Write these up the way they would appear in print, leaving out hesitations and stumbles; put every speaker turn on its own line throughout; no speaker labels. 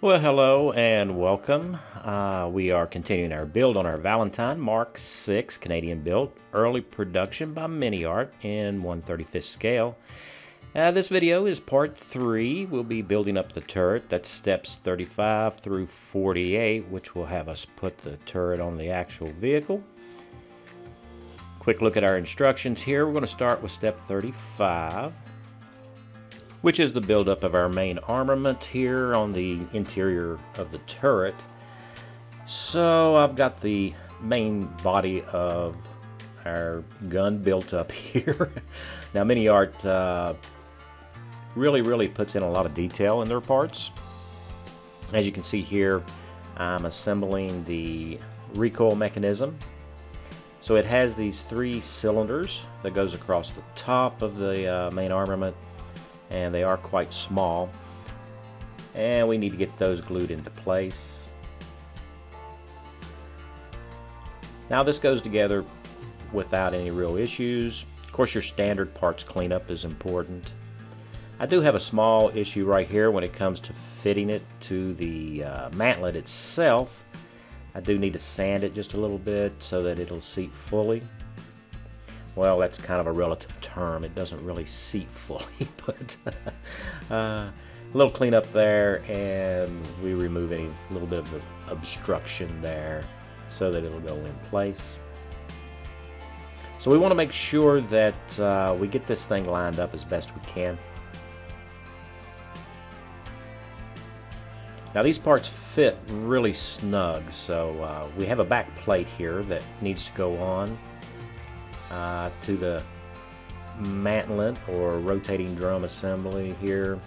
Well, hello and welcome. We are continuing our build on our Valentine Mark 6 Canadian build, early production by MiniArt in 1/35 scale. This video is part 3. We'll be building up the turret. That's steps 35 through 48, which will have us put the turret on the actual vehicle. Quick look at our instructions here. We're going to start with step 35. Which is the buildup of our main armament here on the interior of the turret. So I've got the main body of our gun built up here. Now MiniArt really puts in a lot of detail in their parts. As you can see here, I'm assembling the recoil mechanism. So it has these 3 cylinders that goes across the top of the main armament, and they are quite small, and we need to get those glued into place. Now this goes together without any real issues. Of course, your standard parts cleanup is important. I do have a small issue right here when it comes to fitting it to the mantlet itself. I do need to sand it just a little bit so that it'll seat fully. Well, that's kind of a relative term. It doesn't really seat fully, but a little cleanup there, and we remove any little bit of the obstruction there so that it'll go in place. So we want to make sure that we get this thing lined up as best we can. Now these parts fit really snug, so we have a back plate here that needs to go on to the mantlet or rotating drum assembly here,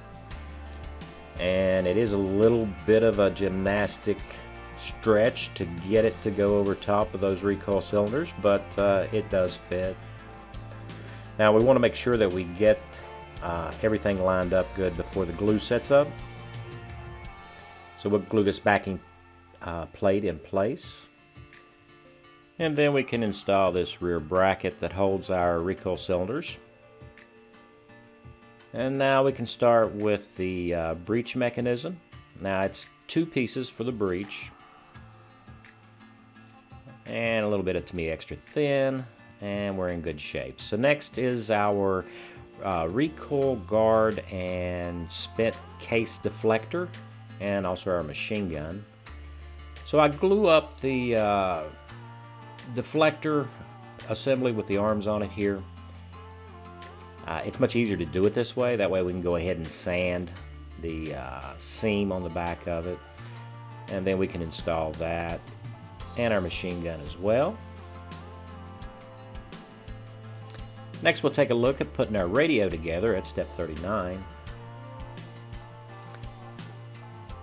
and it is a little bit of a gymnastic stretch to get it to go over top of those recoil cylinders, but it does fit. Now we want to make sure that we get everything lined up good before the glue sets up, so we'll glue this backing plate in place. And then we can install this rear bracket that holds our recoil cylinders. And now we can start with the breech mechanism. Now it's 2 pieces for the breech, and a little bit of, to me, extra thin, and we're in good shape. So next is our recoil guard and spent case deflector, and also our machine gun. So I glue up the deflector assembly with the arms on it here. It's much easier to do it this way. That way we can go ahead and sand the seam on the back of it, and then we can install that and our machine gun as well. Next we'll take a look at putting our radio together at step 39.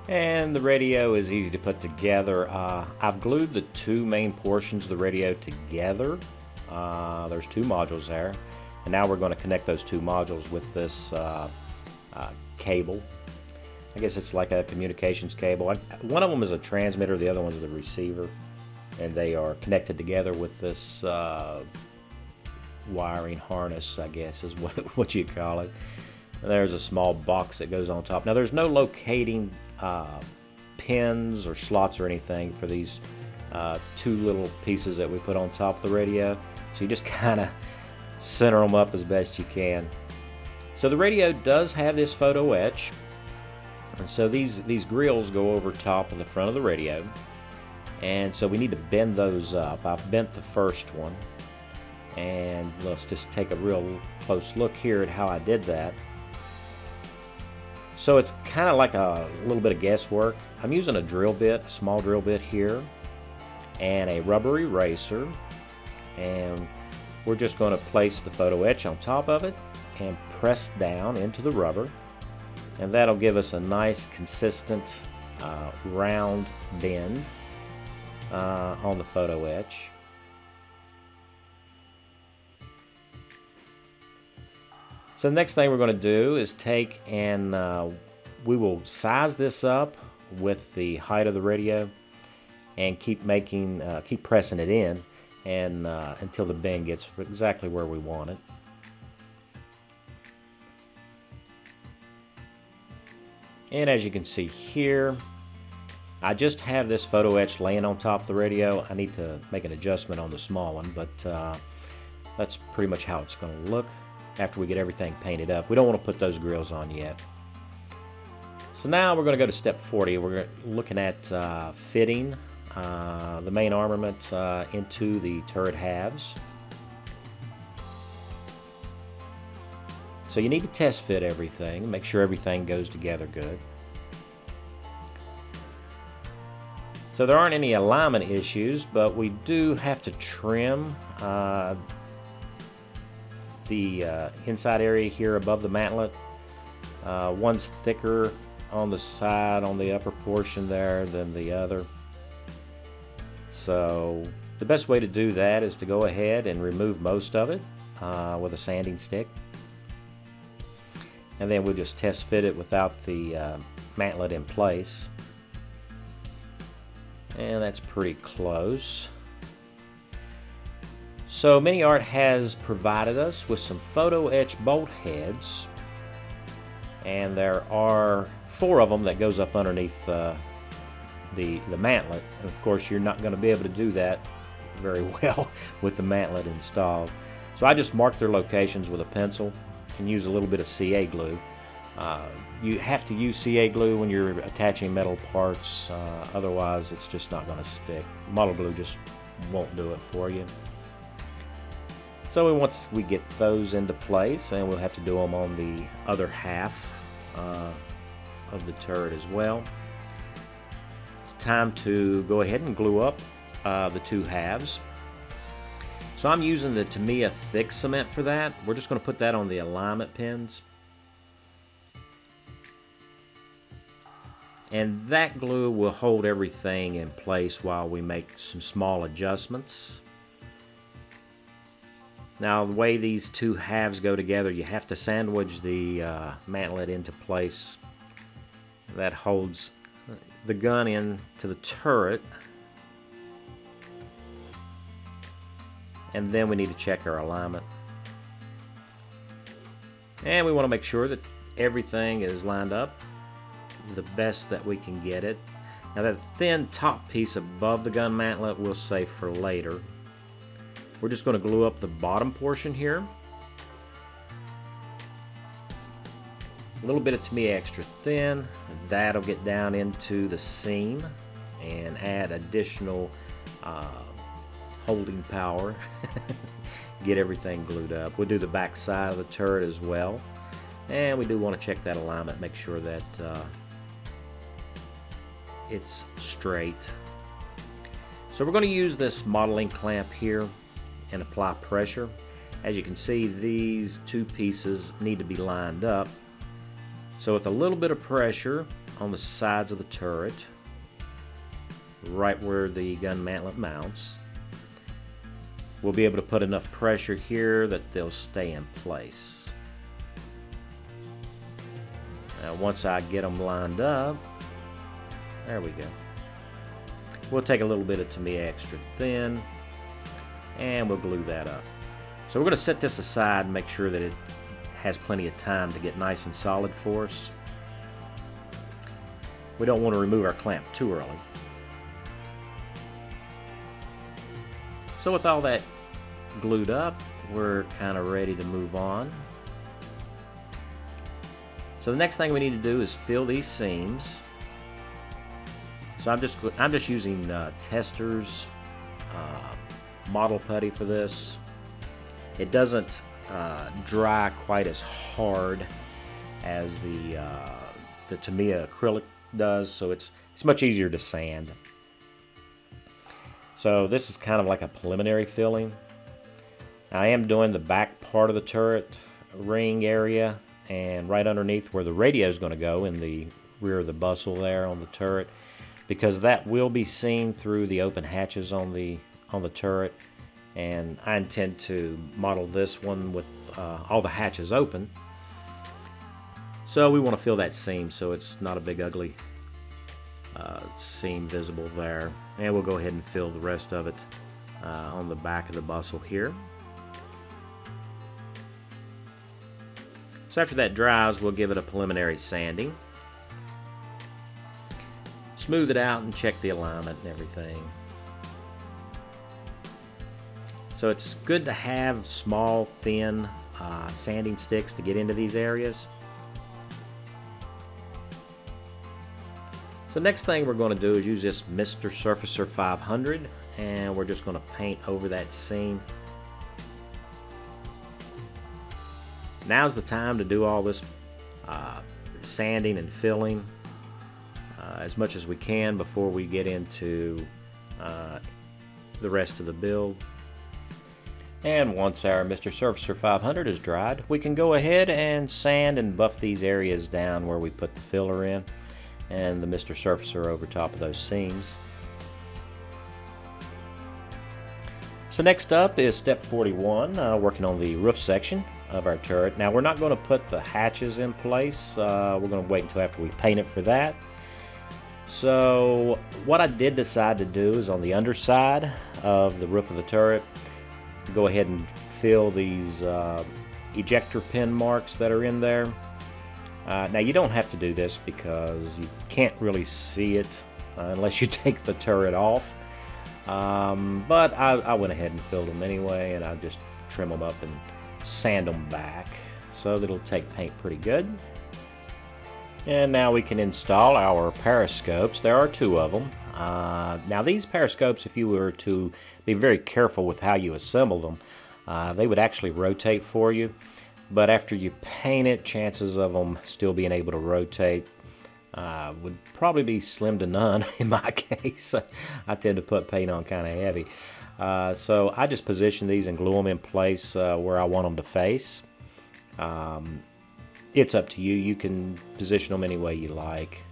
And the radio is easy to put together. I've glued the 2 main portions of the radio together. There's 2 modules there, and now we're going to connect those 2 modules with this cable. I guess it's like a communications cable. One of them is a transmitter, the other one is the receiver, and they are connected together with this wiring harness, I guess is what you call it. And there's a small box that goes on top. Now there's no locating pins or slots or anything for these 2 little pieces that we put on top of the radio, so you just kind of center them up as best you can. So the radio does have this photo etch, and so these grills go over top of the front of the radio, and so we need to bend those up. I've bent the first one, and let's just take a real close look here at how I did that. So it's kind of like a little bit of guesswork. I'm using a drill bit, a small drill bit here, and a rubber eraser, and we're just going to place the photo etch on top of it and press down into the rubber, and that'll give us a nice consistent round bend on the photo etch. So the next thing we're going to do is take and we will size this up with the height of the radio and keep pressing it in, and until the bend gets exactly where we want it. And as you can see here, I just have this photo etch laying on top of the radio. I need to make an adjustment on the small one, but that's pretty much how it's going to look after we get everything painted up. We don't want to put those grills on yet. So now we're going to go to step 40. We're looking at fitting the main armament into the turret halves. So you need to test fit everything, make sure everything goes together good. So there aren't any alignment issues, but we do have to trim the inside area here above the mantlet. One's thicker on the side, on the upper portion there, than the other. So the best way to do that is to go ahead and remove most of it with a sanding stick. And then we'll just test fit it without the mantlet in place. And that's pretty close. So MiniArt has provided us with some photo etch bolt heads, and there are 4 of them that goes up underneath the mantlet. And of course you're not going to be able to do that very well with the mantlet installed. So I just marked their locations with a pencil and use a little bit of CA glue. You have to use CA glue when you're attaching metal parts, otherwise it's just not going to stick. Model glue just won't do it for you. So once we get those into place, and we'll have to do them on the other half of the turret as well, it's time to go ahead and glue up the 2 halves. So I'm using the Tamiya thick cement for that. We're just going to put that on the alignment pins. And that glue will hold everything in place while we make some small adjustments. Now the way these 2 halves go together, you have to sandwich the mantlet into place. That holds the gun into the turret. And then we need to check our alignment. And we want to make sure that everything is lined up the best that we can get it. Now that thin top piece above the gun mantlet we'll save for later. We're just going to glue up the bottom portion here. A little bit of Tamiya extra thin. That'll get down into the seam and add additional holding power. Get everything glued up. We'll do the back side of the turret as well, and we do want to check that alignment, make sure that it's straight. So we're going to use this modeling clamp here and apply pressure. As you can see, these 2 pieces need to be lined up. So with a little bit of pressure on the sides of the turret, right where the gun mantlet mounts, we'll be able to put enough pressure here that they'll stay in place. Now once I get them lined up, there we go. We'll take a little bit of Tamiya extra thin and we'll glue that up. So we're going to set this aside and make sure that it has plenty of time to get nice and solid for us. We don't want to remove our clamp too early. So with all that glued up, we're kind of ready to move on. So the next thing we need to do is fill these seams. So I'm just using Testors model putty for this. It doesn't dry quite as hard as the Tamiya acrylic does, so it's much easier to sand. So this is kind of like a preliminary filling. I am doing the back part of the turret ring area and right underneath where the radio is going to go in the rear of the bustle there on the turret, because that will be seen through the open hatches on the turret, and I intend to model this one with all the hatches open. So we want to fill that seam so it's not a big ugly seam visible there, and we'll go ahead and fill the rest of it on the back of the bustle here. So after that dries, we'll give it a preliminary sanding. smooth it out and check the alignment and everything. So it's good to have small, thin sanding sticks to get into these areas. So next thing we're going to do is use this Mr. Surfacer 500, and we're just going to paint over that seam. Now's the time to do all this sanding and filling as much as we can before we get into the rest of the build. And once our Mr. Surfacer 500 is dried, we can go ahead and sand and buff these areas down where we put the filler in and the Mr. Surfacer over top of those seams. So next up is step 41, working on the roof section of our turret. Now we're not going to put the hatches in place. We're going to wait until after we paint it for that. So what I did decide to do is on the underside of the roof of the turret, go ahead and fill these ejector pin marks that are in there. Now you don't have to do this because you can't really see it unless you take the turret off. But I went ahead and filled them anyway, and I just trim them up and sand them back so that it'll take paint pretty good. And now we can install our periscopes. There are 2 of them. Now these periscopes, if you were to be very careful with how you assemble them, they would actually rotate for you. But after you paint it, chances of them still being able to rotate would probably be slim to none in my case. I tend to put paint on kind of heavy. So I just position these and glue them in place where I want them to face. It's up to you. You can position them any way you like.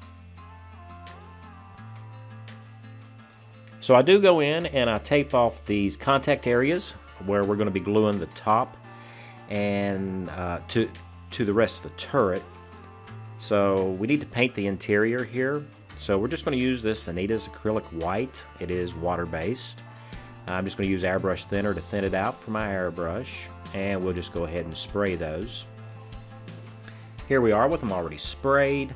So I do go in and I tape off these contact areas where we're going to be gluing the top and to the rest of the turret. So we need to paint the interior here. So we're just going to use this Anita's acrylic white. It is water-based. I'm just going to use airbrush thinner to thin it out for my airbrush, and we'll just go ahead and spray those. Here we are with them already sprayed,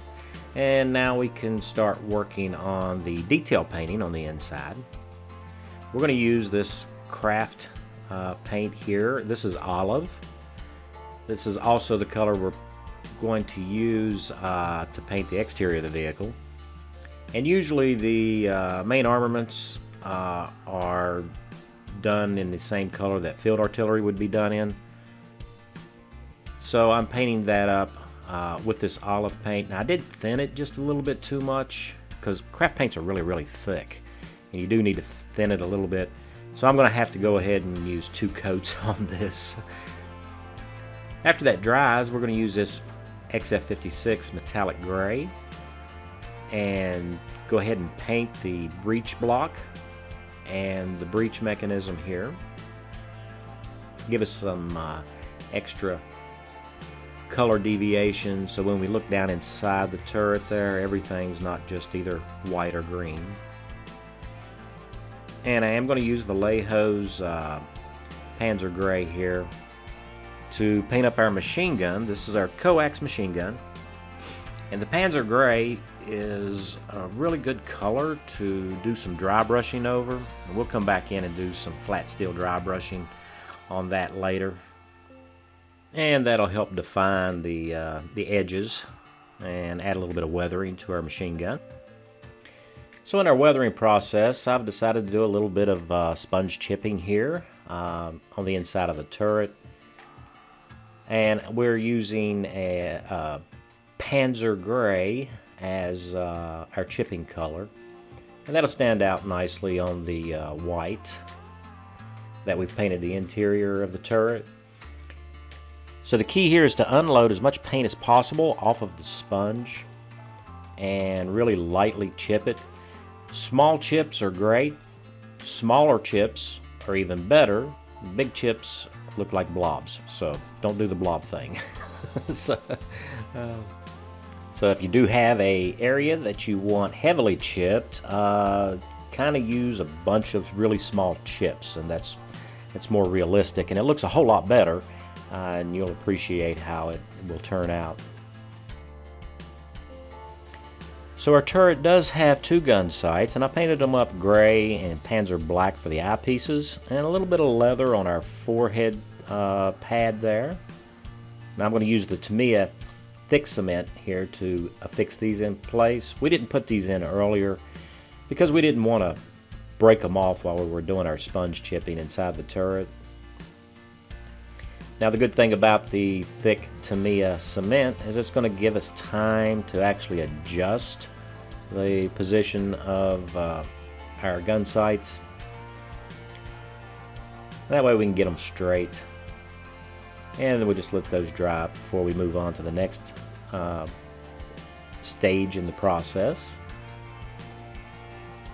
and now we can start working on the detail painting on the inside. We're going to use this craft paint here. This is olive. This is also the color we're going to use to paint the exterior of the vehicle. And usually the main armaments are done in the same color that field artillery would be done in. So I'm painting that up with this olive paint. Now I did thin it just a little bit too much because craft paints are really thick, and you do need to thin it a little bit. So I'm going to have to go ahead and use 2 coats on this. After that dries, we're going to use this XF56 metallic gray and go ahead and paint the breech block and the breech mechanism here. Give us some extra color deviation so when we look down inside the turret there, everything's not just either white or green. And I am going to use Vallejo's Panzer Gray here to paint up our machine gun. This is our coax machine gun. And the Panzer Gray is a really good color to do some dry brushing over. And we'll come back in and do some flat steel dry brushing on that later. And that'll help define the edges and add a little bit of weathering to our machine gun. So in our weathering process, I've decided to do a little bit of sponge chipping here on the inside of the turret. And we're using a Panzer Gray as our chipping color. And that'll stand out nicely on the white that we've painted the interior of the turret. So the key here is to unload as much paint as possible off of the sponge and really lightly chip it. Small chips are great. Smaller chips are even better. Big chips look like blobs, so don't do the blob thing. So if you do have an area that you want heavily chipped, kind of use a bunch of really small chips, and that's more realistic, and it looks a whole lot better, and you'll appreciate how it will turn out. So our turret does have two gun sights, and I painted them up gray and panzer black for the eyepieces, and a little bit of leather on our forehead pad there. Now I'm going to use the Tamiya thick cement here to affix these in place. We didn't put these in earlier because we didn't want to break them off while we were doing our sponge chipping inside the turret. Now the good thing about the thick Tamiya cement is it's going to give us time to actually adjust the position of our gun sights. That way we can get them straight, and then we just let those dry before we move on to the next stage in the process.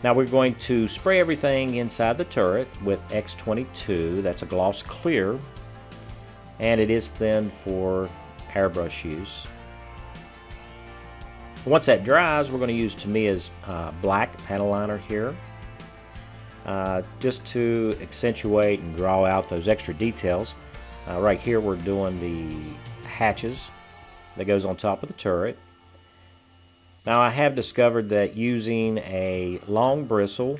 Now we're going to spray everything inside the turret with X22. That's a gloss clear, and it is thin for airbrush use. Once that dries, we're going to use Tamiya's black panel liner here, just to accentuate and draw out those extra details. Right here we're doing the hatches that goes on top of the turret. Now I have discovered that using a long bristle,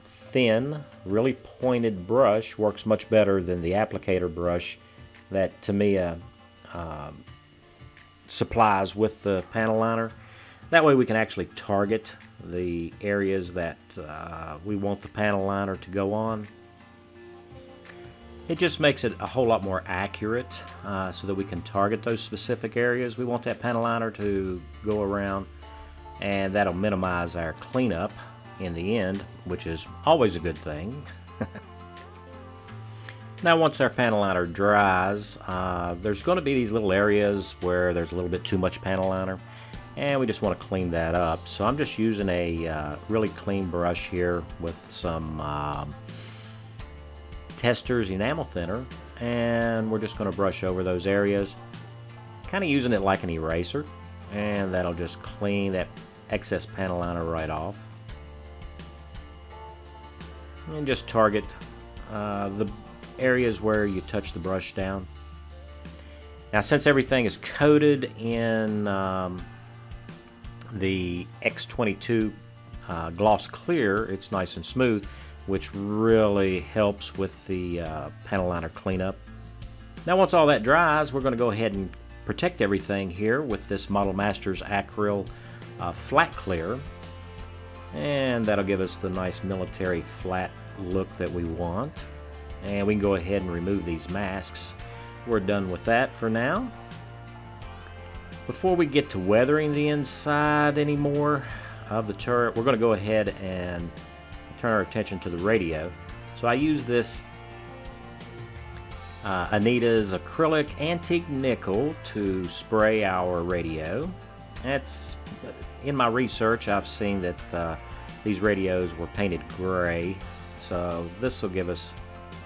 thin, really pointed brush works much better than the applicator brush that Tamiya supplies with the panel liner. That way we can actually target the areas that we want the panel liner to go on. It just makes it a whole lot more accurate so that we can target those specific areas we want that panel liner to go around, and that'll minimize our cleanup in the end, which is always a good thing. Now once our panel liner dries, there's going to be these little areas where there's a little bit too much panel liner, and we just want to clean that up. So I'm just using a really clean brush here with some Testors enamel thinner, and we're just going to brush over those areas, kind of using it like an eraser, and that'll just clean that excess panel liner right off. And just target the areas where you touch the brush down. Now since everything is coated in the X22 gloss clear, it's nice and smooth, which really helps with the panel liner cleanup. Now once all that dries, we're going to go ahead and protect everything here with this Model Masters Acryl flat clear, and that'll give us the nice military flat look that we want. And we can go ahead and remove these masks. We're done with that for now. Before we get to weathering the inside anymore of the turret, we're going to go ahead and turn our attention to the radio. So I use this Anita's acrylic antique nickel to spray our radio. That's, in my research, I've seen that these radios were painted gray, so this will give us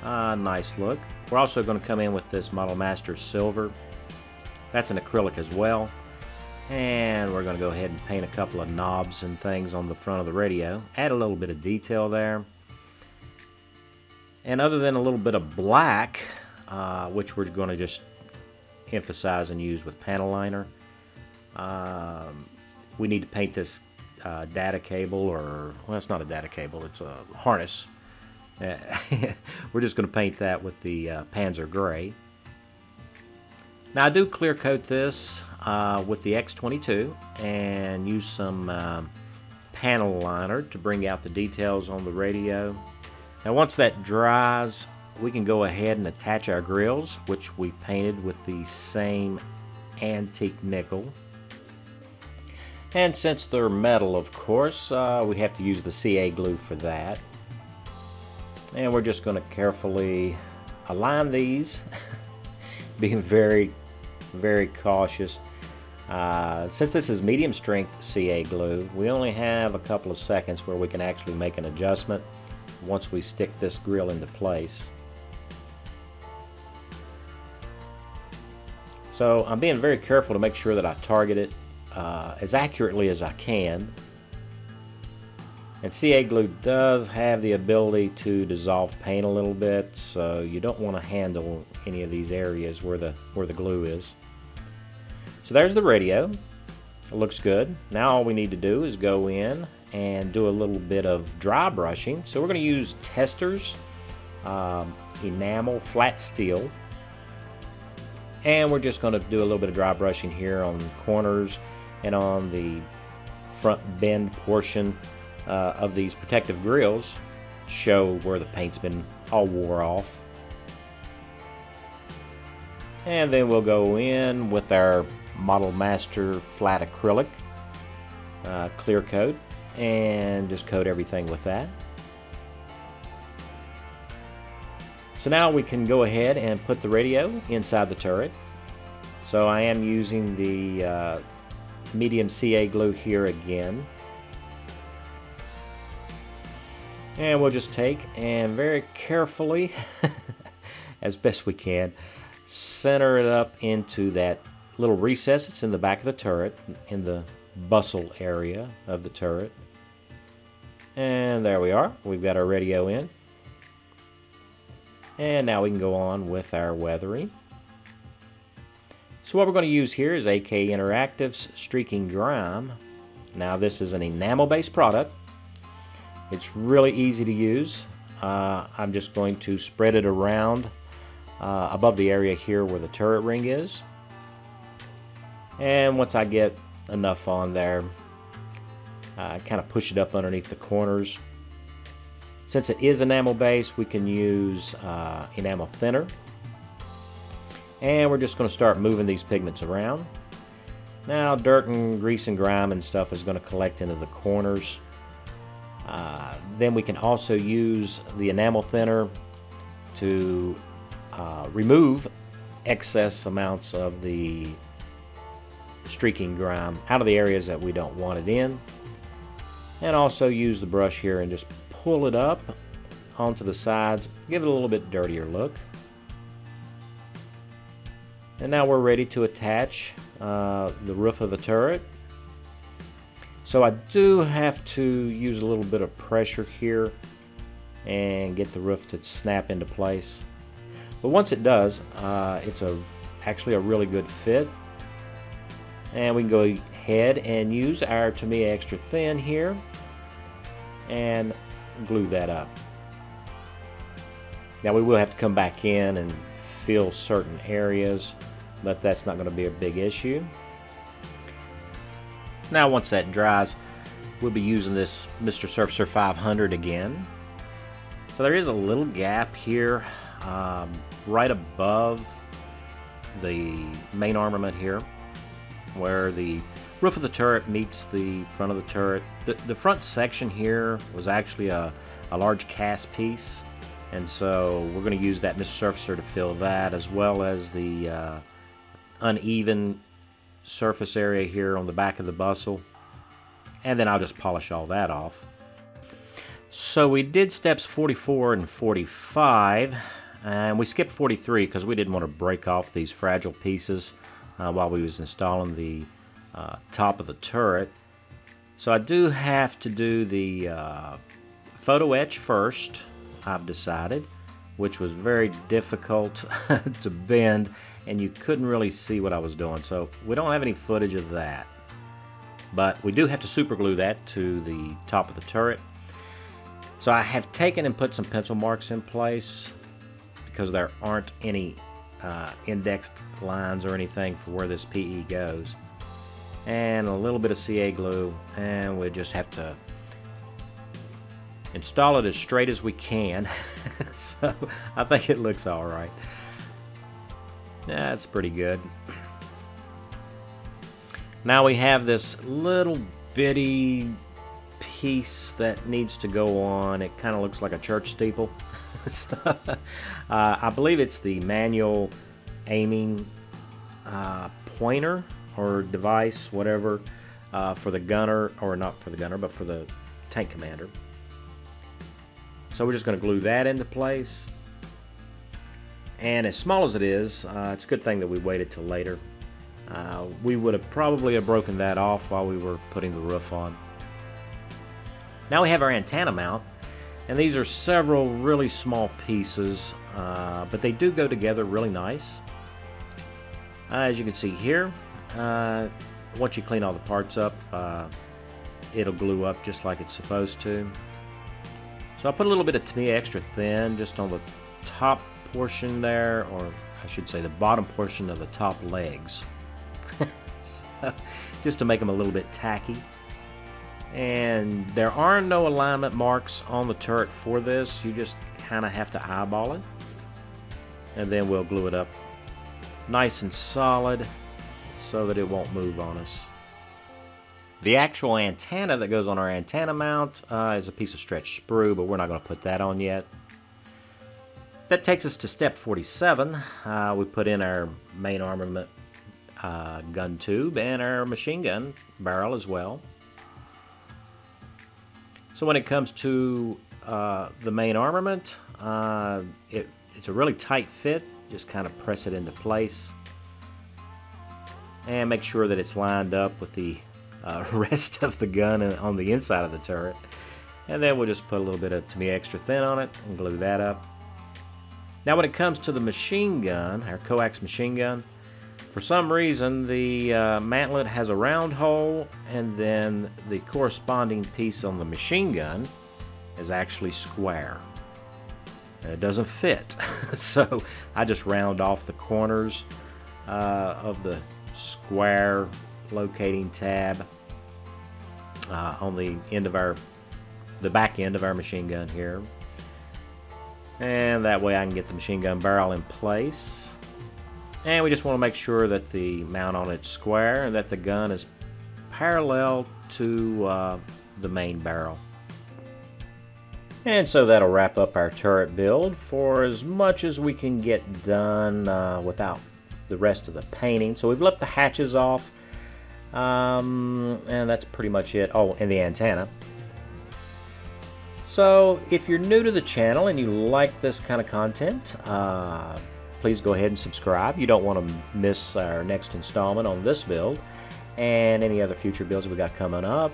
a nice look. We're also going to come in with this Model Masters silver. That's an acrylic as well. And we're going to go ahead and paint a couple of knobs and things on the front of the radio. Add a little bit of detail there. And other than a little bit of black, which we're going to just emphasize and use with panel liner, we need to paint this data cable, or, well, it's not a data cable, it's a harness. We're just going to paint that with the Panzer Gray. Now I do clear coat this with the X22 and use some panel liner to bring out the details on the radio. Now once that dries, we can go ahead and attach our grills, which we painted with the same antique nickel. And since they're metal, of course, we have to use the CA glue for that. And we're just going to carefully align these, being very, very cautious. Since this is medium strength CA glue, we only have a couple of seconds where we can actually make an adjustment once we stick this grill into place. So I'm being very careful to make sure that I target it as accurately as I can. And CA glue does have the ability to dissolve paint a little bit, so you don't want to handle any of these areas where the glue is. So there's the radio. It looks good. Now all we need to do is go in and do a little bit of dry brushing. So we're going to use testers, enamel, flat steel, and we're just going to do a little bit of dry brushing here on the corners and on the front bend portion of these protective grills, show where the paint's been all wore off. And then we'll go in with our Model Master flat acrylic clear coat and just coat everything with that. So now we can go ahead and put the radio inside the turret. So I am using the medium CA glue here again. And we'll just take and very carefully, as best we can, center it up into that little recess that's in the back of the turret, in the bustle area of the turret. And there we are. We've got our radio in. And now we can go on with our weathering. So what we're going to use here is AK Interactive's Streaking Grime. Now this is an enamel-based product. It's really easy to use. I'm just going to spread it around above the area here where the turret ring is. And once I get enough on there, kind of push it up underneath the corners. Since it is enamel based, we can use enamel thinner. And we're just going to start moving these pigments around. Now dirt and grease and grime and stuff is going to collect into the corners. Then we can also use the enamel thinner to remove excess amounts of the streaking grime out of the areas that we don't want it in. And also use the brush here and just pull it up onto the sides, give it a little bit dirtier look. And now we're ready to attach the roof of the turret. So I do have to use a little bit of pressure here and get the roof to snap into place. But once it does, it's actually a really good fit. And we can go ahead and use our Tamiya Extra Thin here and glue that up. Now we will have to come back in and fill certain areas, but that's not going to be a big issue. Now once that dries, we'll be using this Mr. Surfacer 500 again. So there is a little gap here right above the main armament here, where the roof of the turret meets the front of the turret. The front section here was actually a large cast piece, and so we're going to use that Mr. Surfacer to fill that, as well as the uneven surface area here on the back of the bustle, and then I'll just polish all that off. So we did steps 44 and 45, and we skipped 43 because we didn't want to break off these fragile pieces while we was installing the top of the turret. So I do have to do the photo etch first, I've decided, which was very difficult to bend, and you couldn't really see what I was doing. So we don't have any footage of that. But we do have to super glue that to the top of the turret. So I have taken and put some pencil marks in place because there aren't any indexed lines or anything for where this PE goes. And a little bit of CA glue, and we just have to install it as straight as we can. So I think it looks all right. That's pretty good. Now we have this little bitty piece that needs to go on. It kind of looks like a church steeple. So, I believe it's the manual aiming pointer or device, whatever, for the gunner, or not for the gunner, but for the tank commander. So we're just going to glue that into place. And as small as it is, it's a good thing that we waited till later. We would have probably broken that off while we were putting the roof on. Now we have our antenna mount, and these are several really small pieces, but they do go together really nice. As you can see here, once you clean all the parts up, it'll glue up just like it's supposed to. So I put a little bit of to me extra thin just on the top portion there, or I should say the bottom portion of the top legs. So, just to make them a little bit tacky. And there are no alignment marks on the turret for this. You just kind of have to eyeball it. And then we'll glue it up nice and solid so that it won't move on us. The actual antenna that goes on our antenna mount is a piece of stretch sprue, but we're not going to put that on yet. That takes us to step 47. We put in our main armament gun tube and our machine gun barrel as well. So when it comes to the main armament, it's a really tight fit. Just kind of press it into place and make sure that it's lined up with the rest of the gun on the inside of the turret. And then we'll just put a little bit of to me extra thin on it and glue that up. Now when it comes to the machine gun, our coax machine gun, for some reason the mantlet has a round hole, and then the corresponding piece on the machine gun is actually square. And it doesn't fit. So I just round off the corners of the square locating tab on the end of the back end of our machine gun here, and that way I can get the machine gun barrel in place. And we just want to make sure that the mount on it's square and that the gun is parallel to the main barrel. And so that'll wrap up our turret build for as much as we can get done without the rest of the painting. So we've left the hatches off, and that's pretty much it. Oh, and the antenna. So if you're new to the channel and you like this kind of content, please go ahead and subscribe. You don't want to miss our next installment on this build and any other future builds we got coming up.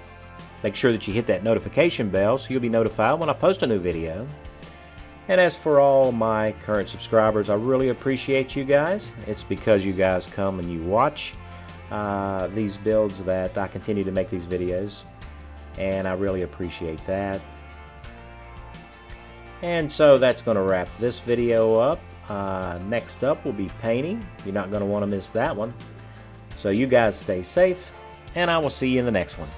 Make sure that you hit that notification bell so you'll be notified when I post a new video. And as for all my current subscribers, I really appreciate you guys. It's because you guys come and you watch these builds that I continue to make these videos, and I really appreciate that. And so that's going to wrap this video up. Next up will be painting. You're not going to want to miss that one. So you guys stay safe, and I will see you in the next one.